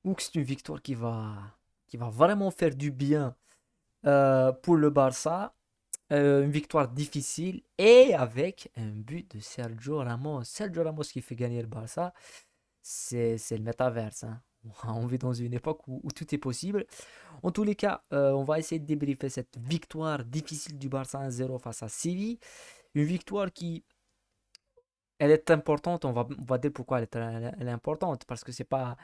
ou que c'est une victoire qui va vraiment faire du bien pour le Barça. Une victoire difficile et avec un but de Sergio Ramos. Sergio Ramos qui fait gagner le Barça, c'est le métaverse, hein. On vit dans une époque où tout est possible. En tous les cas, on va essayer de débriefer cette victoire difficile du Barça 1-0 face à Séville. Une victoire qui, elle est importante, on va dire pourquoi elle est importante, parce que c'est pas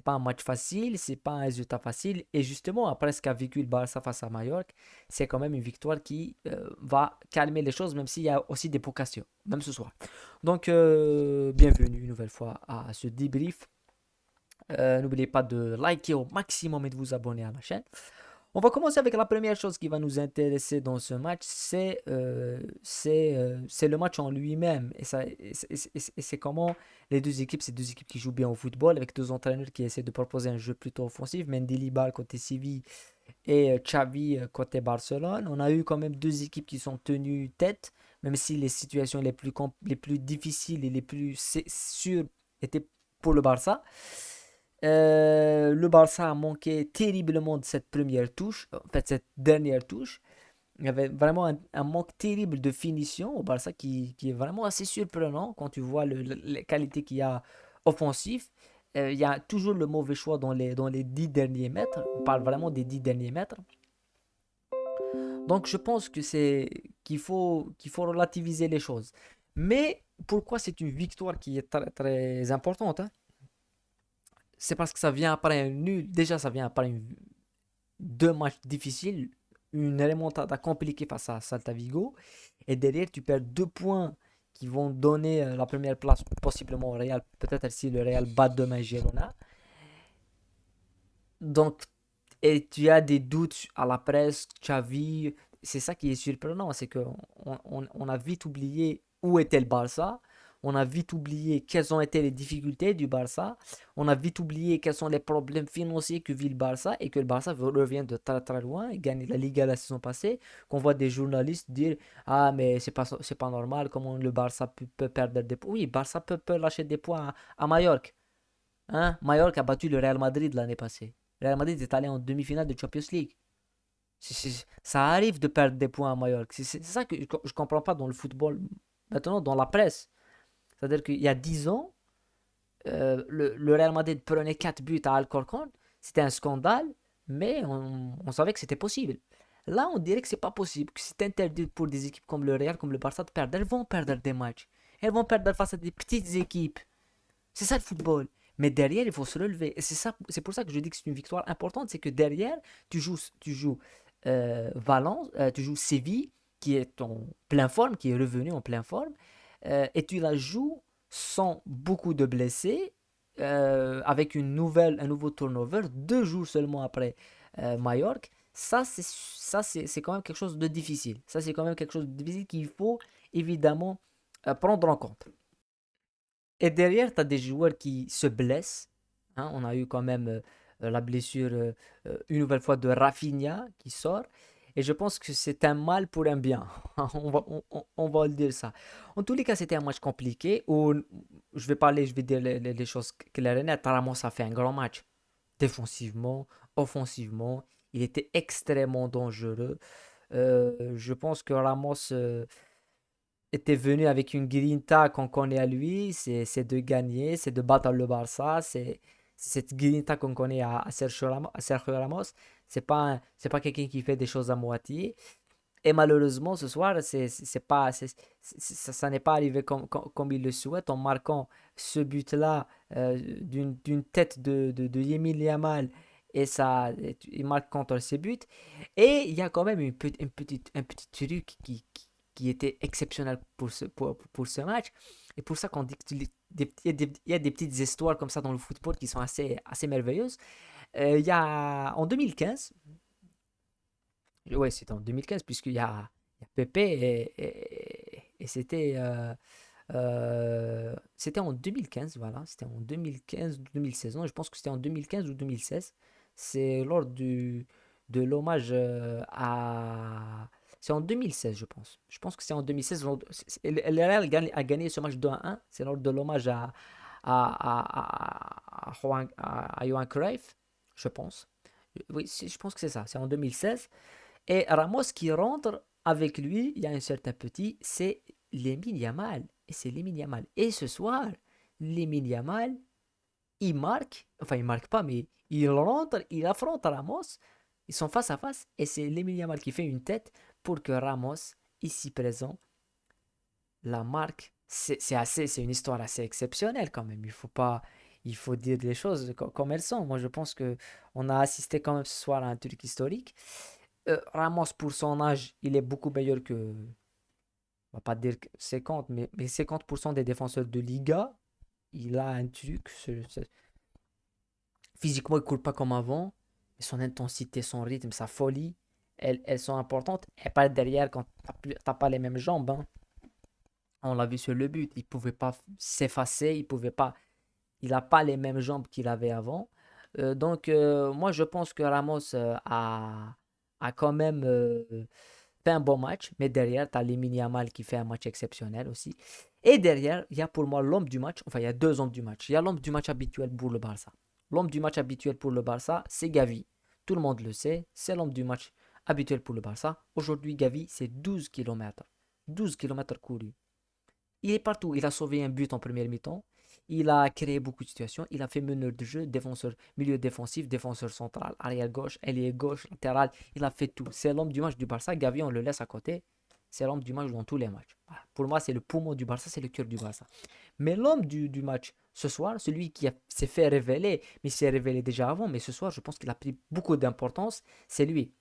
un match facile, c'est pas un résultat facile, et justement, après ce qu'a vécu le Barça face à Mallorca, c'est quand même une victoire qui va calmer les choses, même s'il y a aussi des provocations, même ce soir. Donc, bienvenue une nouvelle fois à ce débrief. N'oubliez pas de liker au maximum et de vous abonner à la chaîne. On va commencer avec la première chose qui va nous intéresser dans ce match, c'est le match en lui-même. Et c'est comment les deux équipes, ces deux équipes qui jouent bien au football, avec deux entraîneurs qui essaient de proposer un jeu plutôt offensif, Mendilibar côté Séville et Xavi côté Barcelone. On a eu quand même deux équipes qui sont tenues tête, même si les situations les plus difficiles et les plus sûres étaient pour le Barça. Le Barça a manqué terriblement de cette première touche, en fait cette dernière touche. Il y avait vraiment un manque terrible de finition au Barça qui est vraiment assez surprenant quand tu vois les qualités qu'il y a offensif. Il y a toujours le mauvais choix dans les 10 derniers mètres. On parle vraiment des 10 derniers mètres. Donc je pense qu'il faut relativiser les choses. Mais pourquoi c'est une victoire qui est très, très importante, hein? C'est parce que ça vient après un nul. Déjà, ça vient après deux matchs difficiles, une remontada compliquée face à Salta Vigo, et derrière tu perds 2 points qui vont donner la première place possiblement au Real, peut-être si le Real bat demain Girona. Donc, et tu as des doutes à la presse, Xavi, c'est ça qui est surprenant, c'est qu'on on a vite oublié où était le Barça, on a vite oublié quelles ont été les difficultés du Barça, on a vite oublié quels sont les problèmes financiers que vit le Barça et que le Barça revient de très très loin et gagne la Liga la saison passée, qu'on voit des journalistes dire ah mais c'est pas normal comment le Barça peut perdre des points. Oui, le Barça peut lâcher des points à Mallorca. Hein? Mallorca a battu le Real Madrid l'année passée. Le Real Madrid est allé en demi-finale de Champions League. Ça arrive de perdre des points à Mallorca. C'est ça que je ne comprends pas dans le football. Maintenant, dans la presse. C'est-à-dire qu'il y a 10 ans, le Real Madrid prenait 4 buts à Alcorcón. C'était un scandale, mais on savait que c'était possible. Là, on dirait que c'est pas possible, que c'est interdit pour des équipes comme le Real, comme le Barça de perdre. Elles vont perdre des matchs. Elles vont perdre face à des petites équipes. C'est ça le football. Mais derrière, il faut se relever. Et c'est pour ça que je dis que c'est une victoire importante. C'est que derrière, tu joues Valence, tu joues Séville, qui est en pleine forme, qui est revenu en pleine forme, et tu la joues sans beaucoup de blessés, avec un nouveau turnover, 2 jours seulement après Mallorca. Ça, c'est quand même quelque chose de difficile. Ça, c'est quand même quelque chose de difficile qu'il faut évidemment prendre en compte. Et derrière, tu as des joueurs qui se blessent, hein. On a eu quand même la blessure une nouvelle fois de Rafinha qui sort. Et je pense que c'est un mal pour un bien. On va le dire ça. En tous les cas, c'était un match compliqué où je vais dire les choses claires et nettes. Ramos a fait un grand match. Défensivement, offensivement, il était extrêmement dangereux. Je pense que Ramos était venu avec une grinta qu'on connaît à lui, c'est de gagner, c'est de battre le Barça, c'est cette grinta qu'on connaît à Sergio Ramos. Sergio Ramos. C'est pas quelqu'un qui fait des choses à moitié. Et malheureusement, ce soir, c'est pas, ça n'est pas arrivé comme il le souhaite en marquant ce but-là d'une tête de Yemil Yamal. Et ça, il marque contre ses buts. Et il y a quand même un petit truc qui était exceptionnel pour ce match. Et pour ça qu'on dit qu'il y a des petites histoires comme ça dans le football qui sont assez merveilleuses. Il y a en 2015, ouais, c'était en 2015, puisqu'il y a Pepe et c'était en 2015, voilà. C'était en 2015-2016. Non, je pense que c'était en 2015 ou 2016. C'est lors de l'hommage à. C'est en 2016, je pense. Je pense que c'est en 2016. Le Real a gagné ce match 2-1. C'est lors de l'hommage à Johan Cruyff, je pense. Oui, je pense que c'est ça, c'est en 2016. Et Ramos qui rentre avec lui, il y a un certain petit, c'est Lamine Yamal. Et c'est Lamine Yamal. Et ce soir, Lamine Yamal, il marque, enfin il marque pas, mais il rentre, il affronte Ramos, ils sont face à face, et c'est Lamine Yamal qui fait une tête pour que Ramos, ici présent, la marque. C'est une histoire assez exceptionnelle quand même. Il faut dire les choses comme elles sont. Moi, je pense que on a assisté quand même ce soir à un truc historique. Ramos, pour son âge, il est beaucoup meilleur que, on va pas dire 50, mais 50% des défenseurs de Liga. Il a un truc, physiquement, il court pas comme avant, mais son intensité, son rythme, sa folie, elles sont importantes. Et pas derrière quand t'as pas les mêmes jambes, hein. On l'a vu sur le but, il pouvait pas s'effacer, il a pas les mêmes jambes qu'il avait avant. Moi, je pense que Ramos a quand même fait un bon match, mais derrière, tu as Lamine Yamal qui fait un match exceptionnel aussi. Et derrière, il y a pour moi l'homme du match, enfin, il y a deux hommes du match. Il y a l'homme du match habituel pour le Barça. L'homme du match habituel pour le Barça, c'est Gavi. Tout le monde le sait, c'est l'homme du match habituel pour le Barça. Aujourd'hui, Gavi, c'est 12 kilomètres. 12 kilomètres courus. Il est partout. Il a sauvé un but en première mi-temps. Il a créé beaucoup de situations. Il a fait meneur de jeu, défenseur, milieu défensif, défenseur central, arrière gauche, ailier gauche, latéral. Il a fait tout. C'est l'homme du match du Barça. Gavi, on le laisse à côté. C'est l'homme du match dans tous les matchs. Voilà. Pour moi, c'est le poumon du Barça, c'est le cœur du Barça. Mais l'homme du match ce soir, celui qui s'est fait révéler, mais il s'est révélé déjà avant, mais ce soir, je pense qu'il a pris beaucoup d'importance, c'est lui.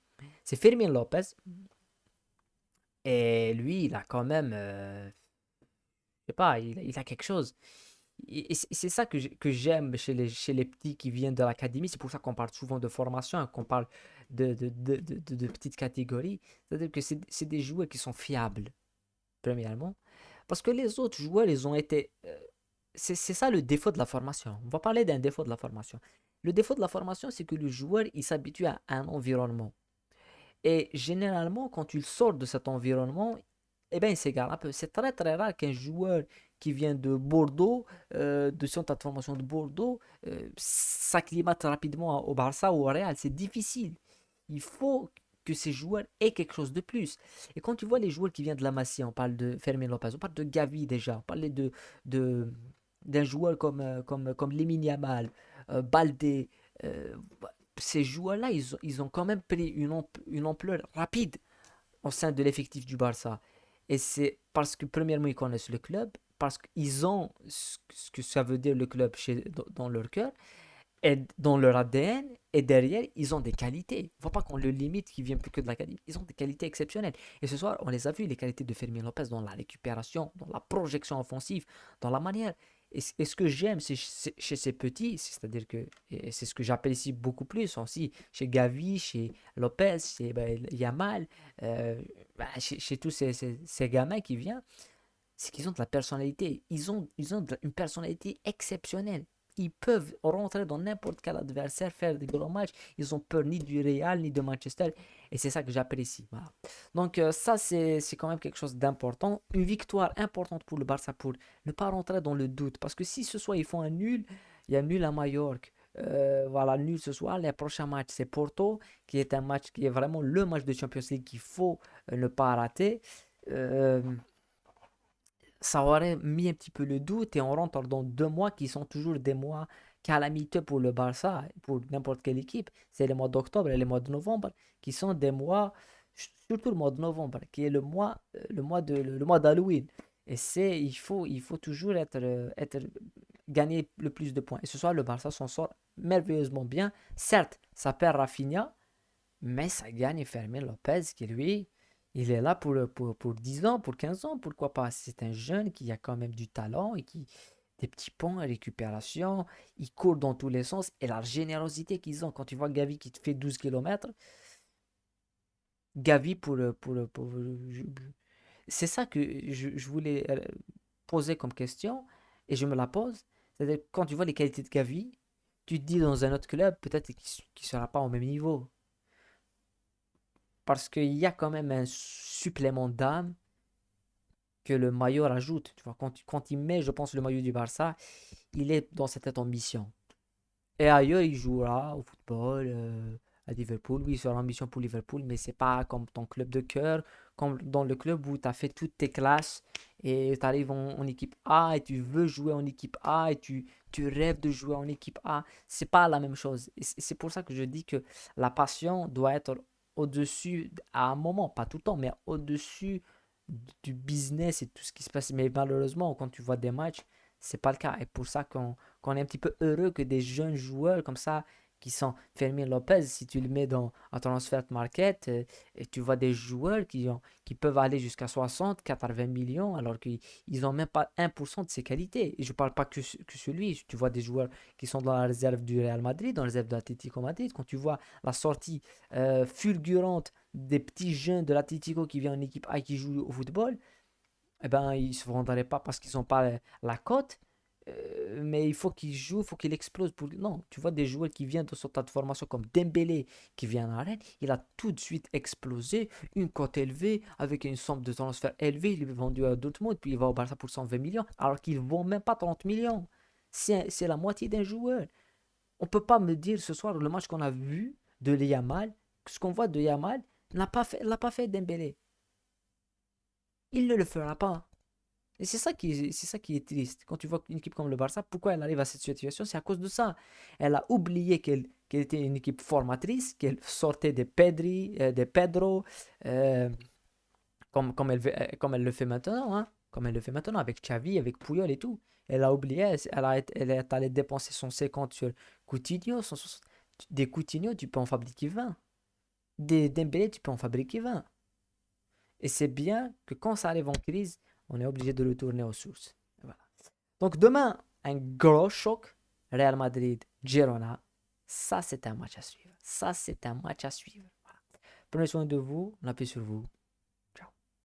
C'est Fermin Lopez. Et lui, il a quand même, je sais pas, il a quelque chose. Et c'est ça que j'aime chez les petits qui viennent de l'académie. C'est pour ça qu'on parle souvent de formation, hein, qu'on parle de petites catégories. C'est-à-dire que c'est des joueurs qui sont fiables, premièrement. Parce que les autres joueurs, ils ont été. C'est ça le défaut de la formation. On va parler d'un défaut de la formation. Le défaut de la formation, c'est que le joueur, il s'habitue à un environnement. Et généralement, quand il sort de cet environnement, eh ben, il s'égare un peu. C'est très très rare qu'un joueur qui vient de Bordeaux, de centre de formation de Bordeaux, s'acclimate rapidement au Barça ou au Real. C'est difficile. Il faut que ces joueurs aient quelque chose de plus. Et quand tu vois les joueurs qui viennent de la Masie, on parle de Fermin Lopez, on parle de Gavi déjà, on parle de, d'un joueur comme Lamine Yamal, Baldé, euh, ces joueurs-là, ils ont quand même pris une ampleur rapide au sein de l'effectif du Barça. Et c'est parce que, premièrement, ils connaissent le club, parce qu'ils ont ce que ça veut dire le club dans leur cœur, et dans leur ADN, et derrière, ils ont des qualités. Il ne faut pas qu'on le limite, qui vient plus que de l'académie. Ils ont des qualités exceptionnelles. Et ce soir, on les a vus, les qualités de Fermin Lopez dans la récupération, dans la projection offensive, dans la manière. Et ce que j'aime chez ces petits, c'est-à-dire que et c'est ce que j'apprécie beaucoup plus aussi chez Gavi, chez Lopez, chez Yamal, chez tous ces gamins qui viennent, c'est qu'ils ont de la personnalité. Ils ont une personnalité exceptionnelle. Ils peuvent rentrer dans n'importe quel adversaire, faire des gros matchs. Ils ont peur ni du Real, ni de Manchester. Et c'est ça que j'apprécie. Voilà. Ça, c'est quand même quelque chose d'important. Une victoire importante pour le Barça pour ne pas rentrer dans le doute. Parce que si ce soir ils font un nul, il y a nul à Majorque. Voilà, nul ce soir. Les prochains matchs, c'est Porto, qui est un match qui est vraiment le match de Champions League qu'il faut ne pas rater. Euh, Ça aurait mis un petit peu le doute et on rentre dans 2 mois qui sont toujours des mois calamiteux pour le Barça, pour n'importe quelle équipe. C'est les mois d'octobre et les mois de novembre qui sont des mois, surtout le mois de novembre, qui est le mois d'Halloween. Et il faut toujours gagner le plus de points. Et ce soir, le Barça s'en sort merveilleusement bien. Certes, ça perd Rafinha, mais ça gagne Fermin Lopez qui, lui, il est là pour 10 ans, pour 15 ans, pourquoi pas. C'est un jeune qui a quand même du talent et qui des petits ponts, récupération, il court dans tous les sens et la générosité qu'ils ont. Quand tu vois Gavi qui te fait 12 kilomètres, Gavi c'est ça que je voulais poser comme question et je me la pose. C'est-à-dire quand tu vois les qualités de Gavi, tu te dis dans un autre club, peut-être qu'il ne sera pas au même niveau. Parce qu'il y a quand même un supplément d'âme que le maillot rajoute. Tu vois, quand il met, je pense, le maillot du Barça, il est dans cette ambition. Et ailleurs, il jouera au football, à Liverpool. Oui, il sera en mission pour Liverpool, mais c'est pas comme ton club de cœur, comme dans le club où tu as fait toutes tes classes et tu arrives en équipe A et tu veux jouer en équipe A et tu rêves de jouer en équipe A. C'est pas la même chose. Et c'est pour ça que je dis que la passion doit être au-dessus, à un moment, pas tout le temps, mais au-dessus du business et tout ce qui se passe. Mais malheureusement, quand tu vois des matchs, c'est pas le cas. Et pour ça qu'on est un petit peu heureux que des jeunes joueurs comme ça, qui sont Fermin Lopez, si tu le mets dans un transfer market, et tu vois des joueurs qui peuvent aller jusqu'à 60, 80 millions, alors qu'ils n'ont même pas 1% de ses qualités. Et je parle pas que celui, tu vois des joueurs qui sont dans la réserve du Real Madrid, dans la réserve de l'Atlético Madrid, quand tu vois la sortie fulgurante des petits jeunes de l'Atlético qui viennent en équipe A et qui jouent au football, eh ben, ils ne se vendraient pas parce qu'ils n'ont pas la cote. Mais il faut qu'ils jouent, il faut qu'ils explosent. Non, tu vois des joueurs qui viennent de ce tas de formation comme Dembélé qui vient à Rennes, il a tout de suite explosé, une cote élevée, avec une somme de transfert élevée, il est vendu à Dortmund, puis il va au Barça pour 120 millions, alors qu'il ne vaut même pas 30 millions. C'est la moitié d'un joueur. On ne peut pas me dire ce soir, le match qu'on a vu de Yamal, ce qu'on voit de Yamal, l'a pas fait Dembélé. Il ne le fera pas. Et c'est ça qui est triste. Quand tu vois une équipe comme le Barça, pourquoi elle arrive à cette situation? C'est à cause de ça. Elle a oublié qu'elle était une équipe formatrice, qu'elle sortait des Pedri, des Pedro, euh, comme elle le fait maintenant, hein. Comme elle le fait maintenant avec Xavi, avec Puyol et tout. Elle a oublié, elle est allée dépenser son 50 sur Coutinho. Des Coutinho, tu peux en fabriquer 20. Des Dembélé, tu peux en fabriquer 20. Et c'est bien que quand ça arrive en crise, on est obligé de retourner aux sources. Voilà. Donc demain, un gros choc. Real Madrid-Girona. Ça, c'est un match à suivre. Ça, c'est un match à suivre. Voilà. Prenez soin de vous. On appuie sur vous.